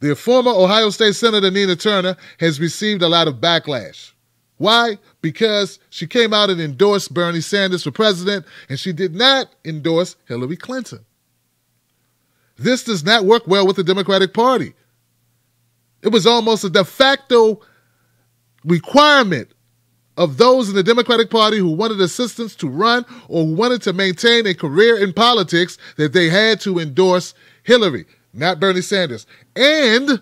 The former Ohio State Senator Nina Turner has received a lot of backlash. Why? Because she came out and endorsed Bernie Sanders for president, and she did not endorse Hillary Clinton. This does not work well with the Democratic Party. It was almost a de facto requirement of those in the Democratic Party who wanted assistance to run or who wanted to maintain a career in politics that they had to endorse Hillary, not Bernie Sanders. And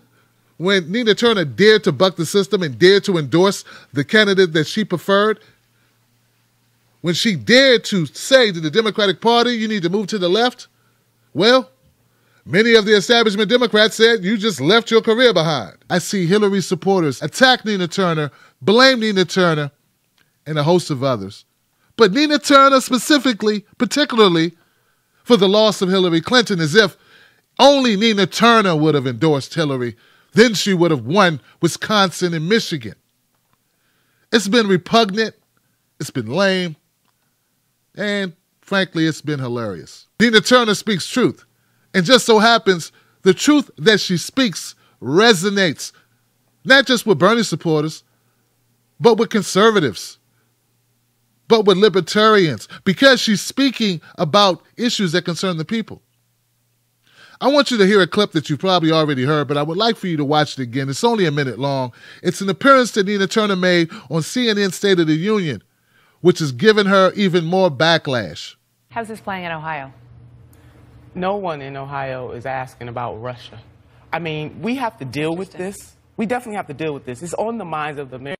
when Nina Turner dared to buck the system and dared to endorse the candidate that she preferred, when she dared to say to the Democratic Party, you need to move to the left, well, many of the establishment Democrats said, you just left your career behind. I see Hillary supporters attack Nina Turner, blame Nina Turner, and a host of others. But Nina Turner particularly for the loss of Hillary Clinton, as if only Nina Turner would have endorsed Hillary. Then she would have won Wisconsin and Michigan. It's been repugnant, it's been lame, and frankly, it's been hilarious. Nina Turner speaks truth. And just so happens, the truth that she speaks resonates, not just with Bernie supporters, but with conservatives, but with libertarians, because she's speaking about issues that concern the people. I want you to hear a clip that you've probably already heard, but I would like for you to watch it again. It's only a minute long. It's an appearance that Nina Turner made on CNN State of the Union, which has given her even more backlash. How's this playing in Ohio? No one in Ohio is asking about Russia. I mean, we have to deal with this. We definitely have to deal with this. It's on the minds of the American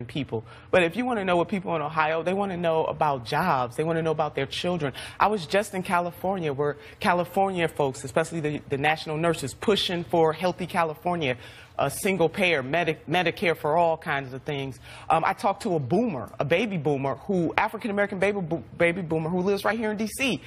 people. But if you want to know what people in Ohio, they want to know about jobs. They want to know about their children. I was just in California, where California folks, especially the national nurses, pushing for healthy California, a single payer, Medicare for all kinds of things. I talked to a baby boomer, African-American baby boomer who lives right here in D.C.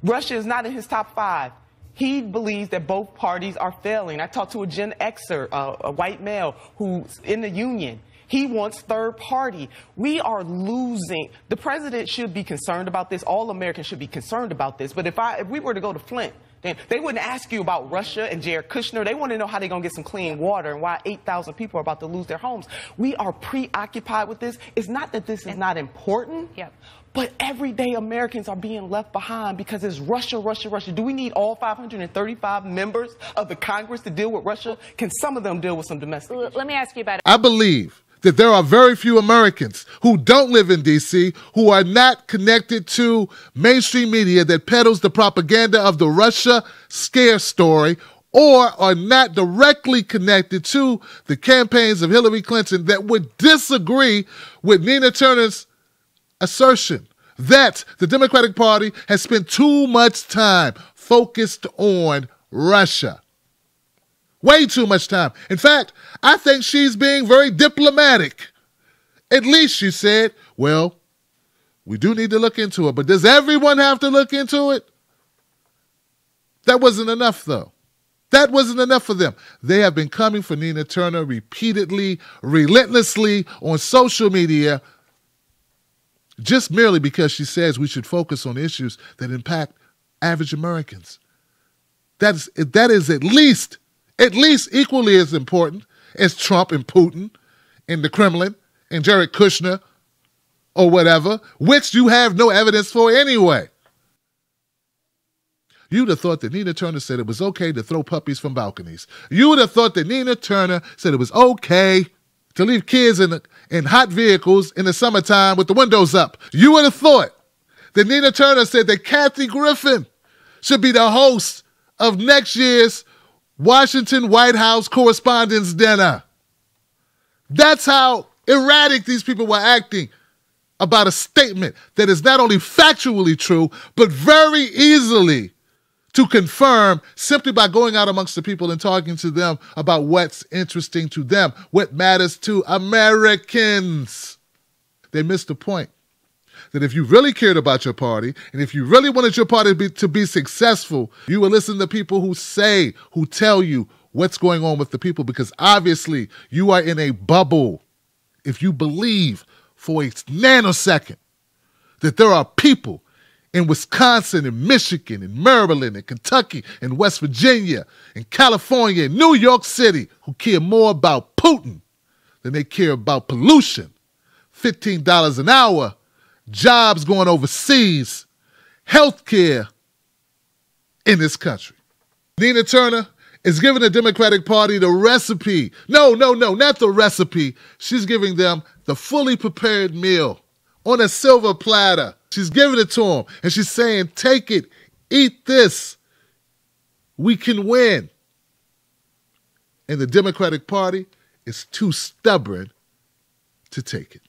Russia is not in his top 5. He believes that both parties are failing. I talked to a Gen Xer, a white male who's in the union. He wants third party. We are losing. The president should be concerned about this. All Americans should be concerned about this. But if we were to go to Flint, then they wouldn't ask you about Russia and Jared Kushner. They want to know how they're going to get some clean water and why 8,000 people are about to lose their homes. We are preoccupied with this. It's not that this is not important. Yep. But everyday Americans are being left behind because it's Russia, Russia, Russia. Do we need all 535 members of the Congress to deal with Russia? Can some of them deal with some domestic issues? Let me ask you about it. I believe that there are very few Americans who don't live in D.C., who are not connected to mainstream media that peddles the propaganda of the Russia scare story, or are not directly connected to the campaigns of Hillary Clinton, that would disagree with Nina Turner's assertion that the Democratic Party has spent too much time focused on Russia. Way too much time. In fact, I think she's being very diplomatic. At least she said, well, we do need to look into it, but does everyone have to look into it? That wasn't enough, though. That wasn't enough for them. They have been coming for Nina Turner repeatedly, relentlessly on social media, just merely because she says we should focus on issues that impact average Americans. That is at least equally as important as Trump and Putin and the Kremlin and Jared Kushner or whatever, which you have no evidence for anyway. You'd have thought that Nina Turner said it was okay to throw puppies from balconies. You would have thought that Nina Turner said it was okay to leave kids in hot vehicles in the summertime with the windows up. You would have thought that Nina Turner said that Kathy Griffin should be the host of next year's Washington White House Correspondents' Dinner. That's how erratic these people were acting about a statement that is not only factually true, but very easily to confirm simply by going out amongst the people and talking to them about what's interesting to them, what matters to Americans. They missed the point that if you really cared about your party, and if you really wanted your party to be successful, you would listen to people who tell you what's going on with the people, because obviously you are in a bubble if you believe for a nanosecond that there are people in Wisconsin and Michigan and Maryland and Kentucky and West Virginia and California and New York City who care more about Putin than they care about pollution, $15 an hour, jobs going overseas, health care in this country. Nina Turner is giving the Democratic Party the recipe. No, not the recipe. She's giving them the fully prepared meal on a silver platter. She's giving it to them, and she's saying, take it, eat this. We can win. And the Democratic Party is too stubborn to take it.